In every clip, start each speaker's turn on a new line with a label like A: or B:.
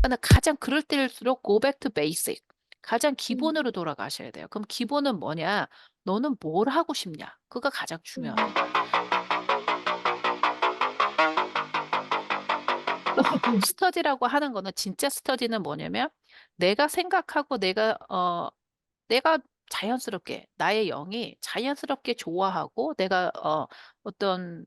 A: 근데 가장 그럴 때일수록 go back to basic. 가장
B: 음.
A: 기본으로 돌아가셔야 돼요. 그럼 기본은 뭐냐? 너는 뭘 하고 싶냐? 그거가 가장 중요하단
B: 음.
A: 말이에요. 스터디라고 하는 거는 진짜 스터디는 뭐냐면 내가 생각하고 내가 자연스럽게 나의 영이 자연스럽게 좋아하고 내가 어떤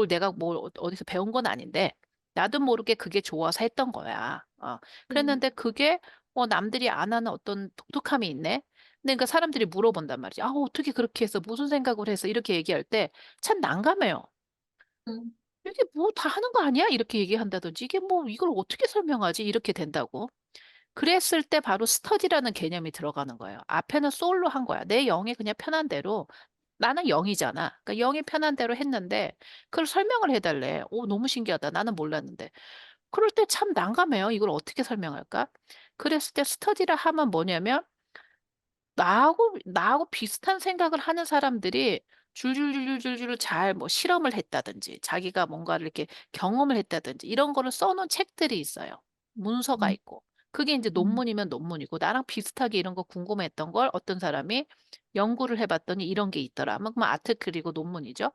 A: 내가 뭘 어디서 배운 건 아닌데 나도 모르게 그게 좋아서 했던 거야.
B: 음.
A: 그랬는데 그게 남들이 안 하는 어떤 독특함이 있네. 근데 그 사람들이 물어본단 말이지. 아, 어떻게 그렇게 해서 무슨 생각을 해서 이렇게 얘기할 때 참 난감해요.
B: 음.
A: 이게 뭐 다 하는 거 아니야? 이렇게 얘기한다든지 이게 뭐 이걸 어떻게 설명하지? 이렇게 된다고. 그랬을 때 바로 스터디라는 개념이 들어가는 거예요. 앞에는 솔로 한 거야. 내 영이 그냥 편한 대로 나는 영이잖아. 그러니까 영이 편한 대로 했는데 그걸 설명을 해달래. 오, 너무 신기하다. 나는 몰랐는데. 그럴 때 참 난감해요. 이걸 어떻게 설명할까? 그랬을 때 스터디라 하면 뭐냐면 나하고 비슷한 생각을 하는 사람들이 줄줄줄줄줄줄 잘 뭐 실험을 했다든지 자기가 뭔가를 이렇게 경험을 했다든지 이런 거를 써놓은 책들이 있어요. 문서가
B: 음.
A: 있고. 그게 이제
B: 음.
A: 논문이면 논문이고 나랑 비슷하게 이런 거 궁금했던 걸 어떤 사람이 연구를 해봤더니 이런 게 있더라. 그럼 아티클이고 논문이죠.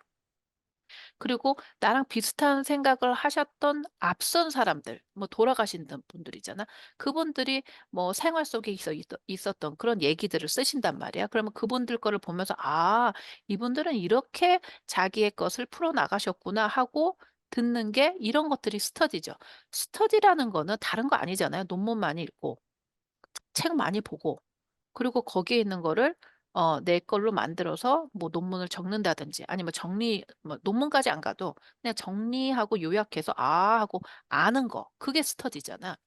A: 그리고 나랑 비슷한 생각을 하셨던 앞선 사람들, 뭐 돌아가신 분들이잖아. 그분들이 뭐 생활 속에 있었던 그런 얘기들을 쓰신단 말이야. 그러면 그분들 거를 보면서, 아, 이분들은 이렇게 자기의 것을 풀어나가셨구나 하고 듣는 게 이런 것들이 스터디죠. 스터디라는 거는 다른 거 아니잖아요. 논문 많이 읽고, 책 많이 보고, 그리고 거기에 있는 거를 내 걸로 만들어서 뭐 논문을 적는다든지 아니면 뭐 논문까지 안 가도 그냥 정리하고 요약해서 아 하고 아는 거. 그게 스터디잖아.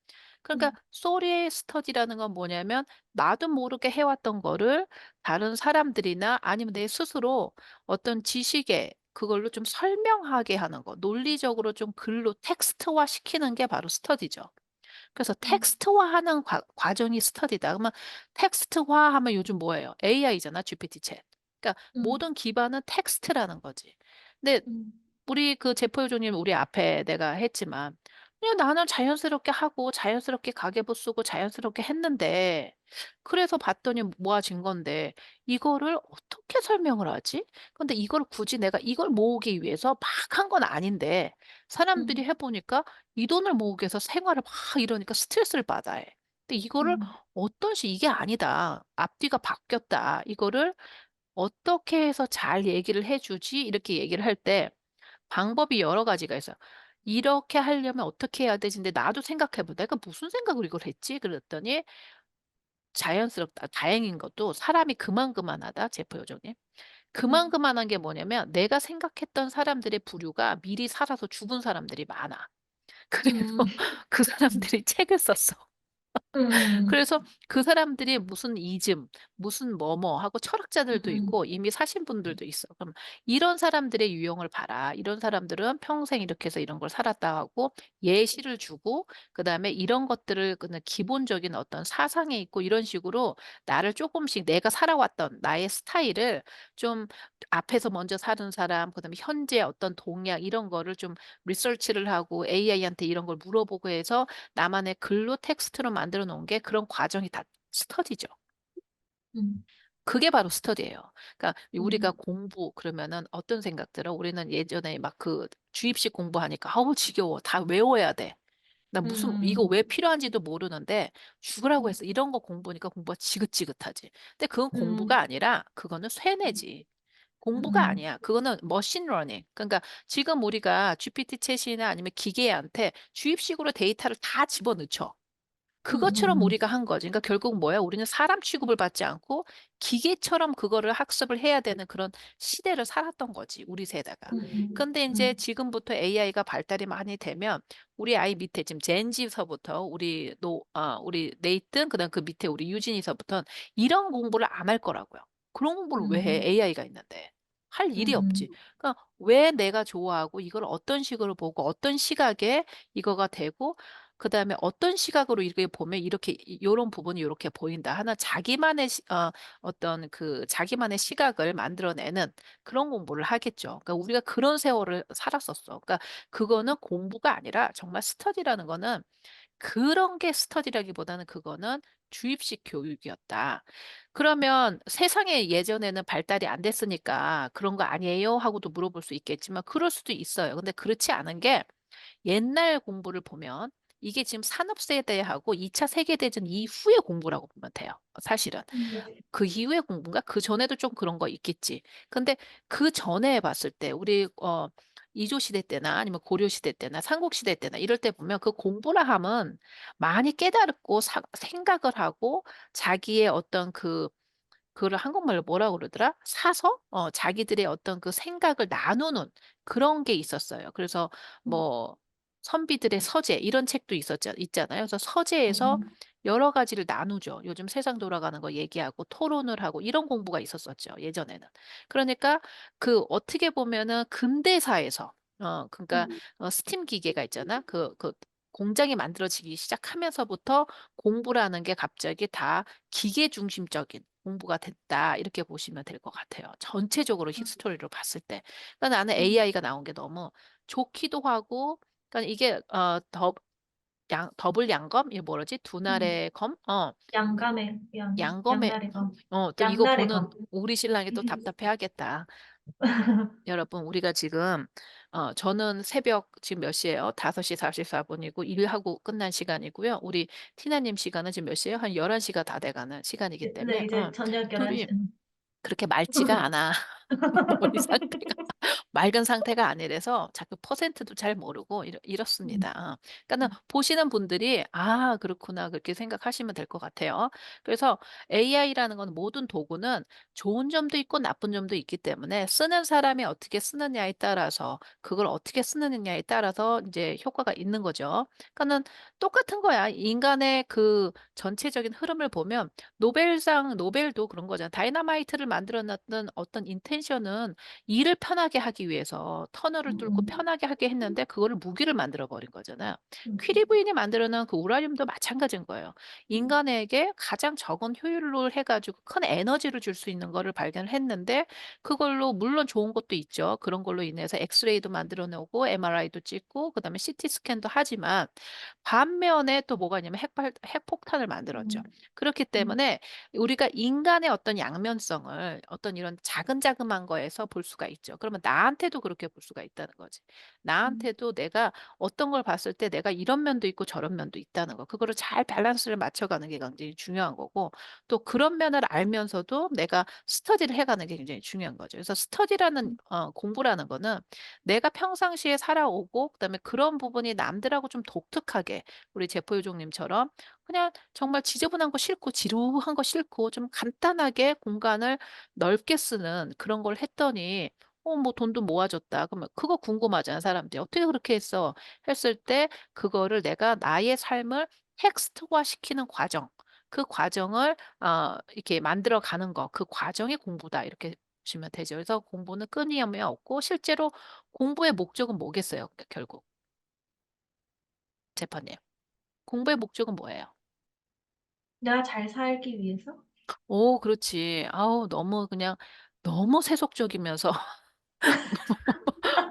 A: 그러니까
B: 음.
A: 소리의 스터디라는 건 뭐냐면 나도 모르게 해왔던 거를 다른 사람들이나 아니면 내 스스로 어떤 지식에 그걸로 좀 설명하게 하는 거. 논리적으로 좀 글로 텍스트화 시키는 게 바로 스터디죠. 그래서
B: 음.
A: 텍스트화하는 과정이 스터디다. 그러면 텍스트화하면 요즘 뭐예요? AI잖아, GPT 챗. 그러니까
B: 음.
A: 모든 기반은 텍스트라는 거지. 근데
B: 음.
A: 우리 그 제포요조님 우리 앞에 내가 했지만 그냥 나는 자연스럽게 하고 자연스럽게 가계부 쓰고 자연스럽게 했는데 그래서 봤더니 모아진 건데 이거를 어떻게 설명을 하지? 근데 이걸 굳이 내가 이걸 모으기 위해서 막 한 건 아닌데 사람들이
B: 음.
A: 해보니까 이 돈을 모으기 위해서 생활을 막 이러니까 스트레스를 받아 해. 근데 이거를
B: 음.
A: 이게 아니다. 앞뒤가 바뀌었다. 이거를 어떻게 해서 잘 얘기를 해주지? 이렇게 얘기를 할 때 방법이 여러 가지가 있어요. 이렇게 하려면 어떻게 해야 되지? 근데 나도 생각해 봐. 내가 무슨 생각으로 이걸 했지? 그랬더니 자연스럽다. 다행인 것도 사람이 그만그만하다. 제포요정님.
B: 음.
A: 그만그만한 게 뭐냐면 내가 생각했던 사람들의 부류가 미리 살아서 죽은 사람들이 많아. 그래서
B: 음.
A: 그
B: 음.
A: 사람들이 책을 썼어.
B: 음.
A: 그래서 그 사람들이 무슨 이즘, 무슨 뭐뭐 하고 철학자들도
B: 음.
A: 있고 이미 사신 분들도 있어. 그럼 이런 사람들의 유형을 봐라. 이런 사람들은 평생 이렇게 해서 이런 걸 살았다 하고 예시를 주고 그다음에 이런 것들을 그냥 기본적인 어떤 사상에 있고 이런 식으로 나를 조금씩 내가 살아왔던 나의 스타일을 좀 앞에서 먼저 사는 사람, 그다음에 현재 어떤 동향 이런 거를 좀 리서치를 하고 AI한테 이런 걸 물어보고 해서 나만의 글로 텍스트로 만들어 놓은 게 그런 과정이 다 스터디죠.
B: 음.
A: 그게 바로 스터디예요. 그러니까 우리가
B: 음.
A: 공부 그러면은 어떤 생각 들어? 우리는 예전에 막 그 주입식 공부하니까 아우 지겨워. 다 외워야 돼. 나 무슨 이거
B: 음.
A: 왜 필요한지도 모르는데 죽으라고
B: 음.
A: 해서 이런 거 공부니까 공부가 지긋지긋하지. 근데 그건 공부가
B: 음.
A: 아니라 그거는
B: 음.
A: 쇠뇌지. 공부가
B: 음.
A: 아니야. 그거는 머신 러닝. 그러니까 지금 우리가 GPT 챗이나 아니면 기계한테 주입식으로 데이터를 다 집어넣죠. 그것처럼
B: 음.
A: 우리가 한 거지. 그러니까 결국 뭐야? 우리는 사람 취급을 받지 않고 기계처럼 그거를 학습을 해야 되는 그런 시대를 살았던 거지, 우리 세대가.
B: 음.
A: 근데 이제
B: 음.
A: 지금부터 AI가 발달이 많이 되면 우리 아이 밑에 지금 젠지서부터 우리 네이튼 그다음 그 밑에 우리 유진이서부터 이런 공부를 안 할 거라고요. 그런 공부를 왜 해?
B: 음.
A: AI가 있는데. 할 일이
B: 음.
A: 없지. 그러니까 왜 내가 좋아하고 이걸 어떤 식으로 보고 어떤 시각에 이거가 되고 그다음에 어떤 시각으로 이렇게 보면 이렇게 요런 부분이 요렇게 보인다 하는 자기만의 어떤 그 자기만의 시각을 만들어내는 그런 공부를 하겠죠. 그러니까 우리가 그런 세월을 살았었어. 그러니까 그거는 공부가 아니라 정말 스터디라는 거는 그런 게 스터디라기보다는 그거는 주입식 교육이었다. 그러면 세상에 예전에는 발달이 안 됐으니까 "그런 거 아니에요?" 하고도 물어볼 수 있겠지만 그럴 수도 있어요. 근데 그렇지 않은 게 옛날 공부를 보면 이게 지금 산업세대하고 2차 세계대전 이후의 공부라고 보면 돼요 사실은.
B: 네.
A: 그 이후의 공부인가? 그전에도 좀 그런 거 있겠지. 근데 그전에 봤을 때 우리 이조 시대 때나 아니면 고려 시대 때나 삼국 시대 때나 이럴 때 보면 그 공부라 함은 많이 깨달았고 생각을 하고 자기의 어떤 그거를 한국말로 뭐라고 그러더라? 사서? 자기들의 어떤 그 생각을 나누는 그런 게 있었어요. 그래서
B: 음.
A: 뭐 선비들의 서재 이런 책도 있잖아요. 그래서 서재에서
B: 음.
A: 여러 가지를 나누죠. 요즘 세상 돌아가는 거 얘기하고 토론을 하고 이런 공부가 있었었죠, 예전에는. 그러니까 그 어떻게 보면은 근대사에서 그러니까
B: 음.
A: 스팀 기계가 있잖아. 공장이 만들어지기 시작하면서부터 공부라는 게 갑자기 다 기계 중심적인 공부가 됐다. 이렇게 보시면 될 것 같아요. 전체적으로 히스토리로 봤을 때. 그러니까 나는
B: 음.
A: AI가 나온 게 너무 좋기도 하고, 그러니까 이게 더블 양검? 이게 뭐라지? 두
B: 음.
A: 날의 검?
B: 양감의
A: 양검의
B: 양날의 검.
A: 또 이거
B: 양날의
A: 보는
B: 검.
A: 우리 신랑이 또 답답해 하겠다. 여러분, 우리가 지금 저는 새벽 지금 몇 시예요? 5시 44분이고 일하고 끝난 시간이고요. 우리 티나님 시간은 지금 몇 시예요? 한 11시가 다 돼가는 시간이기
B: 네, 네,
A: 때문에
B: 이제 저녁 11시.
A: 둘이 그렇게 맑지가 않아. 머리 상태가. 맑은 상태가 아니라서 자꾸 퍼센트도 잘 모르고
B: 음.
A: 이렇습니다. 그러니까는 보시는 분들이 '아 그렇구나.' 그렇게 생각하시면 될 것 같아요. 그래서 AI라는 건 모든 도구는 좋은 점도 있고 나쁜 점도 있기 때문에 쓰는 사람이 어떻게 쓰느냐에 따라서 그걸 어떻게 쓰느냐에 따라서 이제 효과가 있는 거죠. 그러니까는 똑같은 거야. 인간의 그 전체적인 흐름을 보면 노벨도 그런 거잖아. 다이너마이트를 만들어 놨던 어떤 인텐션은 일을 편하게 하기 위해서 터널을 뚫고
B: 음.
A: 편하게 하게 했는데 그거를 무기를 만들어 버린 거잖아요. 퀴리
B: 음.
A: 부인이 만들어 놓은 그 우라늄도 마찬가지인 거예요.
B: 음.
A: 인간에게 가장 적은 효율로 해 가지고 큰 에너지를 줄 수 있는 거를 발견을 했는데 그걸로 물론 좋은 것도 있죠. 그런 걸로 인해서 엑스레이도 만들어 놓고 MRI도 찍고 그다음에 CT 스캔도 하지만 반면에 또 뭐가 있냐면 핵폭탄을 만들었죠.
B: 음.
A: 그렇기
B: 음.
A: 때문에 우리가 인간의 어떤 양면성을 어떤 이런 자근자근한 거에서 볼 수가 있죠. 그러면 나한테도 그렇게 볼 수가 있다는 거지.
B: 음.
A: 나한테도 내가 어떤 걸 봤을 때 내가 이런 면도 있고 저런 면도 있다는 거. 그거를 잘 밸런스를 맞춰가는 게 굉장히 중요한 거고 또 그런 면을 알면서도 내가 스터디를 해가는 게 굉장히 중요한 거죠. 그래서 스터디라는 공부라는 거는 내가 평상시에 살아오고 그다음에 그런 부분이 남들하고 좀 독특하게 우리 제포요정님처럼 그냥 정말 지저분한 거 싫고 지루한 거 싫고 좀 간단하게 공간을 넓게 쓰는 그런 걸 했더니 뭐 돈도 모아졌다. 그러면 그거 궁금하잖아, 사람들이. "어떻게 그렇게 했어?" 했을 때 그거를 내가 나의 삶을 텍스트화 시키는 과정, 그 과정을 이렇게 만들어 가는 거, 그 과정이 공부다. 이렇게 보시면 되죠. 그래서 공부는 끊임이 없고 실제로 공부의 목적은 뭐겠어요, 결국? 재판님. 공부의 목적은 뭐예요?
B: 내가 잘 살기 위해서?
A: 오 그렇지. 아우 너무 그냥 너무 세속적이면서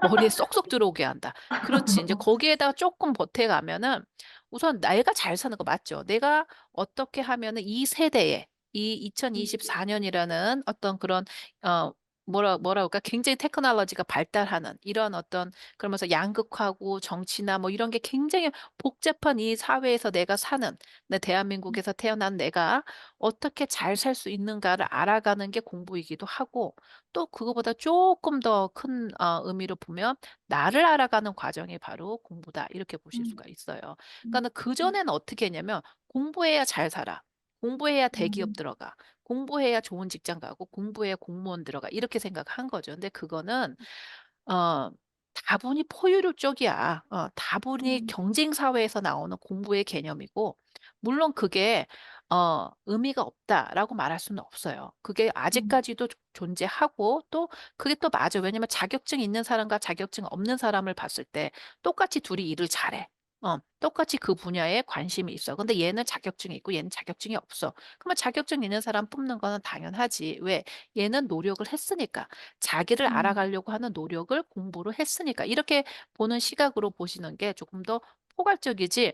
A: 머리에 쏙쏙 들어오게 한다. 그렇지. 인제 거기에다가 쪼끔 보태가면은 우선 내가 잘 사는 거 맞죠. 내가 어떻게 하면은 이 세대에 이
B: 음.
A: 2024 년이라는 어떤 그런 어 뭐라 그럴까? 굉장히 테크놀로지가 발달하는 이런 어떤 그러면서 양극화고 정치나 뭐 이런 게 굉장히 복잡한 이 사회에서 내가 사는 대한민국에서 태어난 내가 어떻게 잘 살 수 있는가를 알아가는 게 공부이기도 하고 또 그거보다 쪼끔 더 큰 의미로 보면 '나를 알아가는 과정이 바로 공부다.' 이렇게 보실
B: 음.
A: 수가 있어요.
B: 음.
A: 그러니까는
B: 음.
A: 그전에는 어떻게 했냐면 '공부해야 잘 살아. 공부해야 대기업
B: 음.
A: 들어가. 공부해야 좋은 직장 가고 공부해야 공무원 들어가.' 이렇게 생각한 거죠. 근데 그거는 어 다분히 포유류 쪽이야. 다분히
B: 음.
A: 경쟁 사회에서 나오는 공부의 개념이고 물론 그게 '의미가 없다.'라고 말할 수는 없어요. 그게
B: 음.
A: 아직까지도 존재하고 또 그게 또 맞아. 왜냐면 자격증 있는 사람과 자격증 없는 사람을 봤을 때 똑같이 둘이 일을 잘해. 똑같이 그 분야에 관심이 있어. 근데 얘는 자격증이 있고 얘는 자격증이 없어. 그러면 자격증 있는 사람 뽑는 거는 당연하지. 왜? 얘는 노력을 했으니까. 자기를
B: 음.
A: 알아가려고 하는 노력을 공부를 했으니까. 이렇게 보는 시각으로 보시는 게 조금 더 포괄적이지.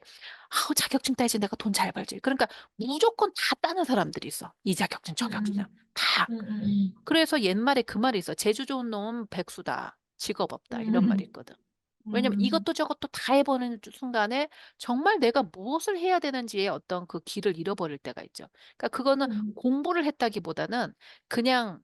A: 아우, 자격증 따야지 내가 돈 잘 벌지. 그러니까 무조건 다 따는 사람들이 있어. 이 자격증, 저 자격증.
B: 음음.
A: 다.
B: 음음음.
A: 그래서 옛말에 그 말이 있어. 재주 좋은 놈은 백수다. 직업 없다. 이런 말이
B: 음.
A: 있거든. 왜냐면
B: 음.
A: 이것도 저것도 다 해보는 순간에 정말 내가 무엇을 해야 되는지의 어떤 그 길을 잃어버릴 때가 있죠. 그러니까 그거는
B: 음.
A: 공부를 했다기보다는 그냥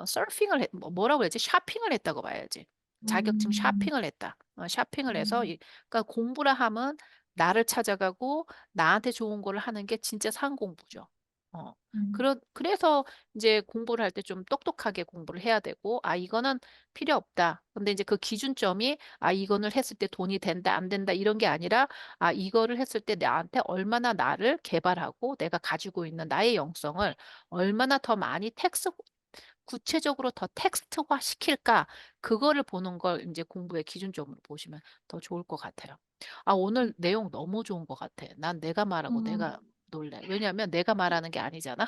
A: 서핑을 뭐라고 해야지? 샤핑을 했다고 봐야지. 자격증
B: 음.
A: 샤핑을 했다. 샤핑을 해서
B: 음.
A: 그러니까 공부라 함은 나를 찾아가고 나한테 좋은 거를 하는 게 진짜 상공부죠. 어.
B: 음.
A: 그래서 이제 공부를 할 때 좀 똑똑하게 공부를 해야 되고, 아, 이거는 필요 없다. 근데 이제 그 기준점이 아, 이거를 했을 때 돈이 된다, 안 된다, 이런 게 아니라, 아, 이거를 했을 때 나한테 얼마나 나를 개발하고 내가 가지고 있는 나의 영성을 얼마나 더 많이 구체적으로 더 텍스트화 시킬까? 그거를 보는 걸 이제 공부의 기준점으로 보시면 더 좋을 것 같아요. 아, 오늘 내용 너무 좋은 것 같아. 난 내가 말하고 내가
B: 음.
A: 놀래. 왜냐하면 내가 말하는 게 아니잖아.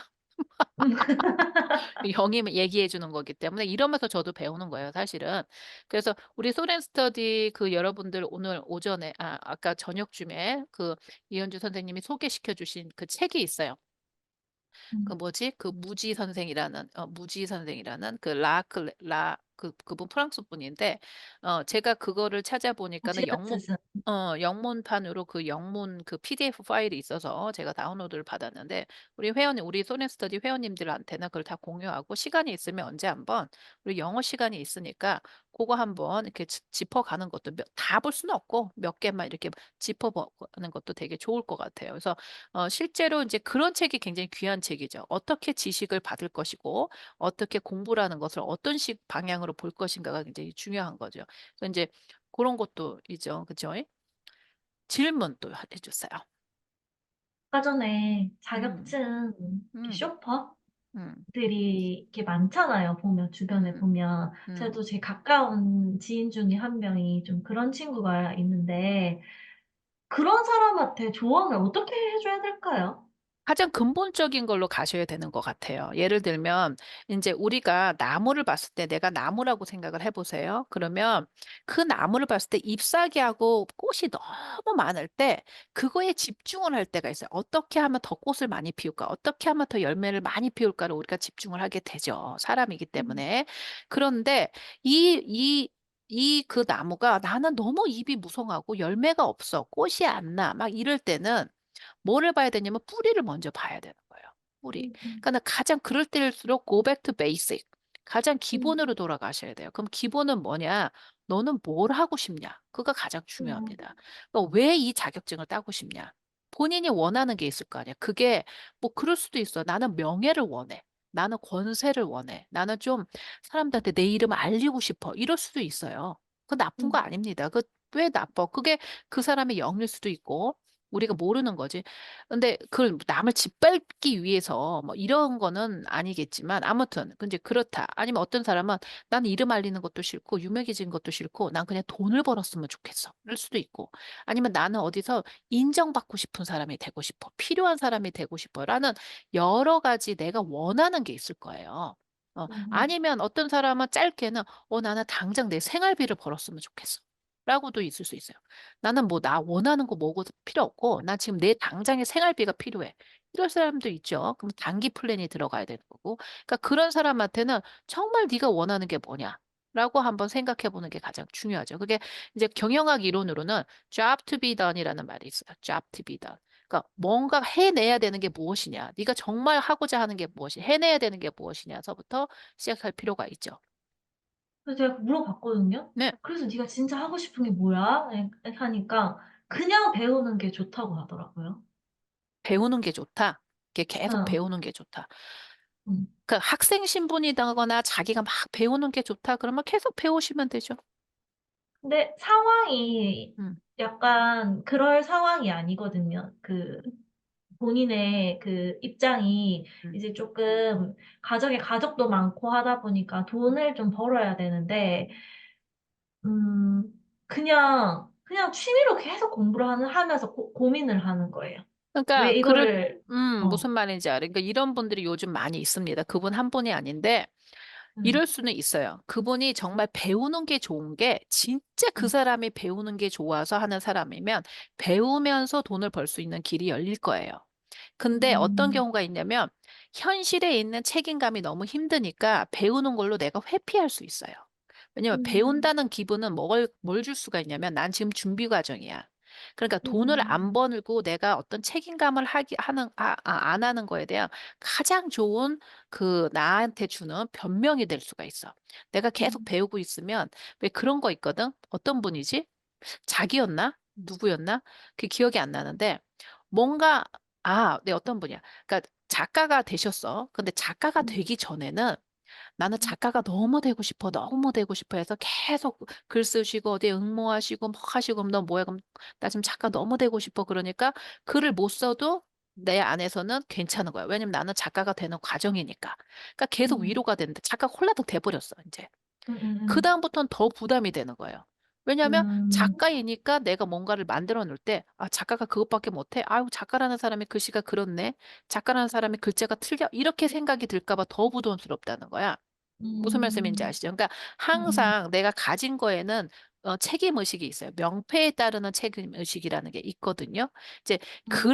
B: 음.
A: 형이 얘기해 주는 거기 때문에 이러면서 저도 배우는 거예요, 사실은. 그래서 우리 소렌 스터디 그 여러분들 오늘 오전에, 아까 저녁쯤에 그 이현주 선생님이 소개시켜 주신 그 책이 있어요. 그
B: 음.
A: 뭐지? 그 무지 선생이라는 그분 프랑스 분인데, 제가 그거를 찾아보니까는
B: 지읒지읒.
A: 영문판으로 그 영문 그 PDF 파일이 있어서 제가 다운로드를 받았는데, 우리 소네스터디 회원님들한테는 그걸 다 공유하고, 시간이 있으면 언제 한번, 우리 영어 시간이 있으니까 그거 한번 이렇게 짚어가는 것도 다 볼 수는 없고 몇 개만 이렇게 짚어보는 것도 되게 좋을 것 같아요. 그래서 실제로 이제 그런 책이 굉장히 귀한 책이죠. 어떻게 지식을 받을 것이고, 어떻게 공부라는 것을 어떤 식 방향으로 볼 것인가가 굉장히 중요한 거죠. 그래서 이제 그런 것도 있죠. 그죠? 질문 또 해주세요.
B: 아까 전에
A: 음,
B: 자격증 이렇게
A: 음, 음,
B: 쇼퍼들이 이렇게 많잖아요. 보면 주변에
A: 음,
B: 보면
A: 음.
B: 저도 제 가까운 지인 중에 한 명이 좀 그런 친구가 있는데 그런 사람한테 조언을 어떻게 해줘야 될까요?
A: 가장 근본적인 걸로 가셔야 되는 것 같아요. 예를 들면, 이제 우리가 나무를 봤을 때 내가 나무라고 생각을 해보세요. 그러면 그 나무를 봤을 때 잎사귀하고 꽃이 너무 많을 때 그거에 집중을 할 때가 있어요. 어떻게 하면 더 꽃을 많이 피울까? 어떻게 하면 더 열매를 많이 피울까를 우리가 집중을 하게 되죠. 사람이기
B: 음.
A: 때문에. 그런데 그 나무가 나는 너무 잎이 무성하고 열매가 없어. 꽃이 안 나. 막 이럴 때는 뭐를 봐야 되냐면 뿌리를 먼저 봐야 되는 거예요. 뿌리.
B: 음. 음.
A: 그러니까 가장 그럴 때일수록 go back to basic. 가장
B: 음.
A: 기본으로 돌아가셔야 돼요. 그럼 기본은 뭐냐? 너는 뭘 하고 싶냐? 그거 가장
B: 음.
A: 중요합니다. 그러니까 왜 이 자격증을 따고 싶냐? 본인이 원하는 게 있을 거 아니야. 그게 뭐 그럴 수도 있어. 나는 명예를 원해. 나는 권세를 원해. 나는 좀 사람들한테 내 이름을 알리고 싶어. 이럴 수도 있어요. 그 나쁜 거
B: 음.
A: 아닙니다. 그 왜 나빠? 그게 그 사람의 영일 수도 있고 우리가 모르는 거지. 근데 그걸 남을 짓밟기 위해서 뭐 이런 거는 아니겠지만 아무튼 근데 그렇다. 아니면 어떤 사람은 나는 이름 알리는 것도 싫고 유명해진 것도 싫고 난 그냥 돈을 벌었으면 좋겠어. 이럴 수도 있고. 아니면 나는 어디서 인정받고 싶은 사람이 되고 싶어. 필요한 사람이 되고 싶어라는 여러 가지 내가 원하는 게 있을 거예요.
B: 음.
A: 아니면 어떤 사람은 짧게는 나는 당장 내 생활비를 벌었으면 좋겠어. 라고도 있을 수 있어요. 나는 뭐 나 원하는 거 뭐고 필요 없고 나 지금 내 당장의 생활비가 필요해. 이럴 사람도 있죠. 그럼 단기 플랜이 들어가야 되는 거고. 그러니까 그런 사람한테는 정말 네가 원하는 게 뭐냐? 라고 한번 생각해 보는 게 가장 중요하죠. 그게 이제 경영학 이론으로는 job to be done이라는 말이 있어요. job to be done. 그러니까 뭔가 해내야 되는 게 무엇이냐? 네가 정말 하고자 하는 게 무엇이, 해내야 되는 게 무엇이냐서부터 시작할 필요가 있죠.
B: 그래서 제가 물어봤거든요.
A: 네,
B: 그래서 네가 진짜 하고 싶은 게 뭐야? 하니까 그냥 배우는 게 좋다고 하더라고요.
A: 배우는 게 좋다. 이게 계속
B: 응.
A: 배우는 게 좋다.
B: 음.
A: 그 학생 신분이다거나 자기가 막 배우는 게 좋다 그러면 계속 배우시면 되죠.
B: 근데 상황이
A: 음,
B: 약간 그럴 상황이 아니거든요. 그 본인의 그 입장이
A: 음,
B: 이제 조금 가정에 가족도 많고 하다 보니까 돈을 좀 벌어야 되는데, 그냥 그냥 취미로 계속 공부를 하면서 고민을 하는 거예요. 왜
A: 그러니까
B: 이거를,
A: 무슨 말인지 알아요. 그러니까 이런 분들이 요즘 많이 있습니다. 그분 한 분이 아닌데
B: 음,
A: 이럴 수는 있어요. 그분이 정말 배우는 게 좋은 게 진짜 그
B: 음,
A: 사람이 배우는 게 좋아서 하는 사람이면 배우면서 돈을 벌 수 있는 길이 열릴 거예요. 근데 어떤
B: 음,
A: 경우가 있냐면 현실에 있는 책임감이 너무 힘드니까 배우는 걸로 내가 회피할 수 있어요. 왜냐면
B: 음,
A: 배운다는 기분은 뭘 줄 수가 있냐면 난 지금 준비 과정이야. 그러니까 돈을 안
B: 음,
A: 벌고 내가 어떤 책임감을 안 하는 거에 대한 가장 좋은 그 나한테 주는 변명이 될 수가 있어. 내가 계속
B: 음,
A: 배우고 있으면 왜 그런 거 있거든? 어떤 분이지? 자기였나? 누구였나? 그 기억이 안 나는데 뭔가 네, 어떤 분이야. 그러니까 작가가 되셨어. 근데 작가가
B: 음,
A: 되기 전에는 나는 작가가 너무 되고 싶어, 너무 되고 싶어 해서 계속 글 쓰시고 어디에 응모하시고 뭐 하시고 너 뭐야? 그럼 나 지금 작가 너무 되고 싶어. 그러니까 글을 못 써도 내 안에서는 괜찮은 거야. 왜냐면 나는 작가가 되는 과정이니까. 그러니까 계속
B: 음,
A: 위로가 되는데 작가가 홀라당 돼버렸어, 이제.
B: 음, 음,
A: 그다음부터는 더 부담이 되는 거예요. 왜냐하면
B: 음,
A: 작가이니까 내가 뭔가를 만들어 놓을 때, 작가가 그것밖에 못해? 아유, 작가라는 사람이 글씨가 그렇네. 작가라는 사람이 글자가 틀려. 이렇게 생각이 들까 봐 더 부담스럽다는 거야. 무슨 말씀인지
B: 음,
A: 아시죠? 그러니까
B: 음,
A: 항상 내가 가진 거에는 책임 의식이 있어요. 명패에 따르는 책임 의식이라는 게 있거든요. 이제
B: 음,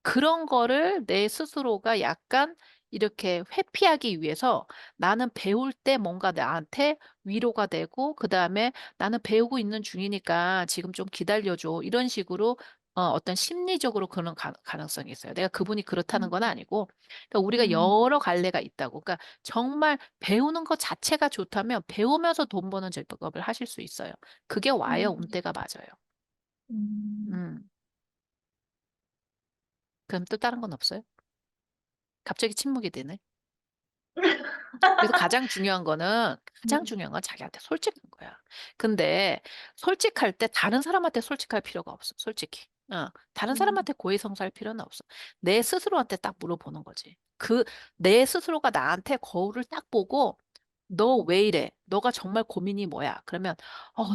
A: 그런 거를 내 스스로가 약간 이렇게 회피하기 위해서 나는 배울 때 뭔가 나한테 위로가 되고, 그 다음에 나는 배우고 있는 중이니까 지금 좀 기다려줘. 이런 식으로 어떤 심리적으로 그런 가능성이 있어요. 내가 그분이 그렇다는 건
B: 음,
A: 아니고, 그러니까 우리가
B: 음,
A: 여러 갈래가 있다고. 그러니까 정말 배우는 것 자체가 좋다면 배우면서 돈 버는 직업을 하실 수 있어요. 그게 와요.
B: 음,
A: 운때가 맞아요.
B: 음.
A: 음. 그럼 또 다른 건 없어요? 갑자기 침묵이 되네. 그래서 가장
B: 음,
A: 중요한 건 자기한테 솔직한 거야. 근데 솔직할 때 다른 사람한테 솔직할 필요가 없어. 솔직히. 다른
B: 음,
A: 사람한테 고해성사할 필요는 없어. 내 스스로한테 딱 물어보는 거지. 내 스스로가 나한테 거울을 딱 보고 너 왜 이래? 너가 정말 고민이 뭐야? 그러면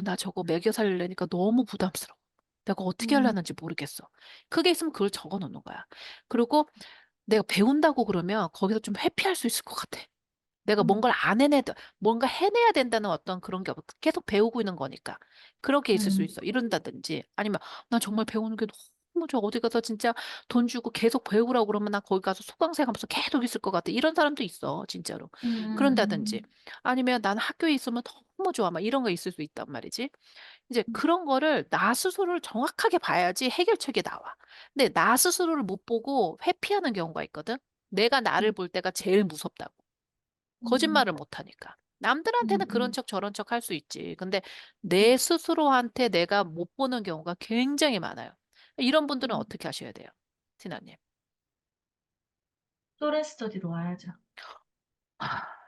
A: 나 저거 먹여 살리려니까 너무 부담스러워. 내가 어떻게
B: 음,
A: 하려는지 모르겠어. 그게 있으면 그걸 적어 놓는 거야. 그리고 내가 배운다고 그러면 거기서 좀 회피할 수 있을 것 같아. 내가
B: 음,
A: 뭔가를 안 해내도, 뭔가 해내야 된다는 어떤 그런 게 계속 배우고 있는 거니까. 그렇게 있을 수
B: 음,
A: 있어. 이런다든지. 아니면, 나 정말 배우는 게 너무 좋아. 어디 가서 진짜 돈 주고 계속 배우라고 그러면 나 거기 가서 수강생 하면서 계속 있을 것 같아. 이런 사람도 있어. 진짜로.
B: 음,
A: 그런다든지.
B: 음,
A: 아니면 나는 학교에 있으면 너무 좋아. 막 이런 거 있을 수 있단 말이지. 이제
B: 음,
A: 그런 거를 나 스스로를 정확하게 봐야지 해결책이 나와. 근데 나 스스로를 못 보고 회피하는 경우가 있거든. 내가 나를
B: 음,
A: 볼 때가 제일 무섭다고.
B: 음,
A: 거짓말을 못 하니까. 남들한테는 그런
B: 음,
A: 척 저런 척 할 수 있지. 근데
B: 음,
A: 내 스스로한테 내가 못 보는 경우가 굉장히 많아요. 이런 분들은
B: 음.
A: 어떻게 하셔야 돼요? 티나님.
B: 소렌 스터디로 와야죠.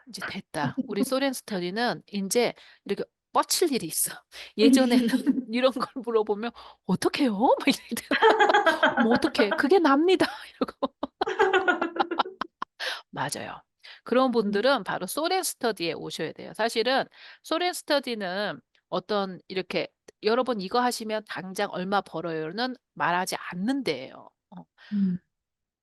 A: 이제 됐다. 우리 소렌 스터디는 이제 이렇게 뻗칠 일이 있어. 예전에는 이런 걸 물어보면 어떡해요? 막 이래요. 어머, 어떡해. 그게 납니다. 이러고. 맞아요. 그런
B: 음,
A: 분들은 바로 소렌 스터디에 오셔야 돼요. 사실은 소렌 스터디는 어떤 이렇게 여러분 이거 하시면 당장 얼마 벌어요는 말하지 않는 데예요.
B: 음,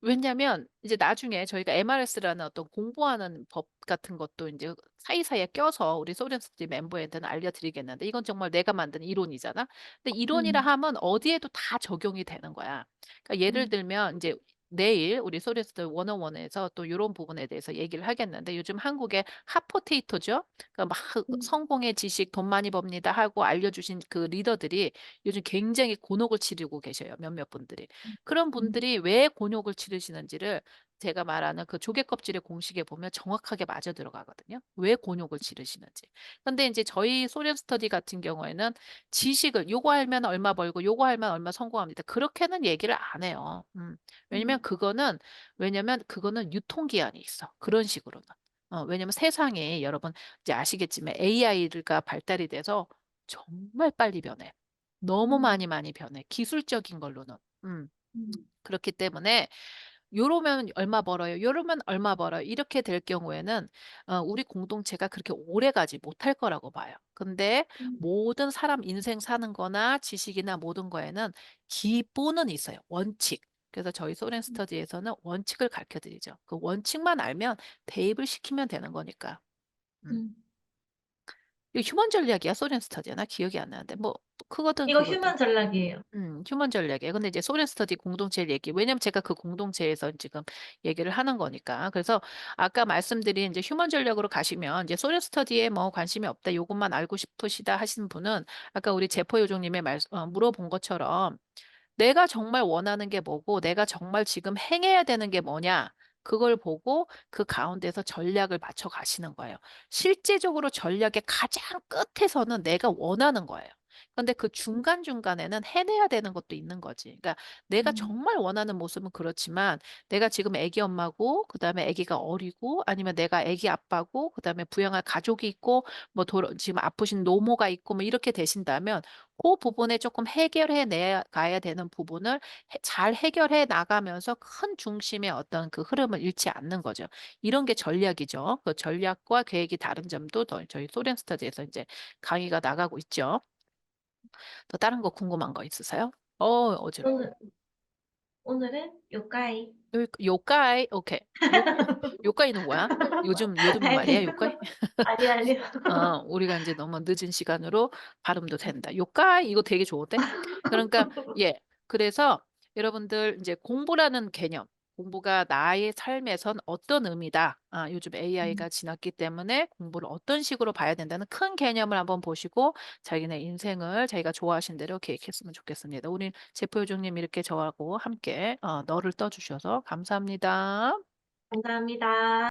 A: 왜냐면 이제 나중에 저희가 MRS라는 어떤 공부하는 법 같은 것도 이제 사이사이에 껴서 우리 소렌스티 멤버한테는 알려드리겠는데 이건 정말 내가 만든 이론이잖아. 근데 이론이라
B: 음,
A: 하면 어디에도 다 적용이 되는 거야. 그러니까 예를
B: 음,
A: 들면 이제 내일 우리 소렌스티 101에서 또 이런 부분에 대해서 얘기를 하겠는데 요즘 한국의 핫포테이토죠. 그러니까 막
B: 음,
A: 성공의 지식 돈 많이 법니다 하고 알려주신 그 리더들이 요즘 굉장히 곤혹을 치르고 계셔요. 몇몇 분들이. 그런
B: 음,
A: 분들이 왜 곤욕을 치르시는지를 제가 말하는 그 조개 껍질의 공식에 보면 정확하게 맞아 들어가거든요. 왜 곤욕을 치르시는지. 근데 이제 저희 소련 스터디 같은 경우에는 지식을 요거 알면 얼마 벌고 요거 알면 얼마 성공합니다. 그렇게는 얘기를 안 해요. 왜냐면
B: 음,
A: 그거는 유통기한이 있어. 그런 식으로는. 왜냐면 세상에 여러분 이제 아시겠지만 AI가 발달이 돼서 정말 빨리 변해. 너무
B: 음,
A: 많이 변해. 기술적인 걸로는. 음.
B: 음,
A: 그렇기 때문에 요러면 얼마 벌어요. 요러면 얼마 벌어요. 이렇게 될 경우에는 우리 공동체가 그렇게 오래가지 못할 거라고 봐요. 근데
B: 음.
A: 모든 사람 인생 사는 거나 지식이나 모든 거에는 기본은 있어요. 원칙. 그래서 저희 소렌
B: 음.
A: 스터디에서는 원칙을 가르쳐 드리죠. 그 원칙만 알면 대입을 시키면 되는 거니까. 음.
B: 음.
A: 이거 휴먼 전략이야, 소렌 스터디야? 나 기억이 안 나는데. 뭐 그거든
B: 이거
A: 그거든.
B: 휴먼 전략이에요.
A: 휴먼 전략이에요. 근데 이제 소렌 스터디 공동체 얘기. 왜냐면 제가 그 공동체에서 지금 얘기를 하는 거니까. 그래서 아까 말씀드린 이제 휴먼 전략으로 가시면 이제 소렌 스터디에 뭐 관심이 없다. 요것만 알고 싶으시다 하시는 분은 아까 우리 제포 요정님의 물어본 것처럼 내가 정말 원하는 게 뭐고 내가 정말 지금 행해야 되는 게 뭐냐. 그걸 보고 그 가운데서 전략을 맞춰 가시는 거예요. 실제적으로 전략의 가장 끝에서는 내가 원하는 거예요. 근데 그 중간중간에는 해내야 되는 것도 있는 거지. 그러니까 내가
B: 음.
A: 정말 원하는 모습은 그렇지만 내가 지금 애기 엄마고 그다음에 애기가 어리고 아니면 내가 애기 아빠고 그다음에 부양할 가족이 있고 뭐 지금 아프신 노모가 있고 뭐 이렇게 되신다면 그 부분에 조금 해결해 내 가야 되는 부분을 잘 해결해 나가면서 큰 중심의 어떤 그 흐름을 잃지 않는 거죠. 이런 게 전략이죠. 그 전략과 계획이 다른 점도 저희 소렌 스터디에서 이제 강의가 나가고 있죠. 또 다른 거 궁금한 거 있으세요? 어지러워.
B: 오늘 오늘은 요까이.
A: 요까이, 오케이. 요까이는 뭐야? 요즘 말이야,
B: 아니요.
A: 요까이?
B: 아니요.
A: 우리가 이제 너무 늦은 시간으로 발음도 된다. 요까 이거 되게 좋은데? 그러니까 예. 그래서 여러분들 이제 공부라는 개념, 공부가 나의 삶에선 어떤 의미다. 요즘
B: 음.
A: AI가 지났기 때문에 공부를 어떤 식으로 봐야 된다는 큰 개념을 한번 보시고 자기네 인생을 자기가 좋아하신 대로 계획했으면 좋겠습니다. 우리 제포요정님 이렇게 저하고 함께 너를 떠주셔서 감사합니다.
B: 감사합니다.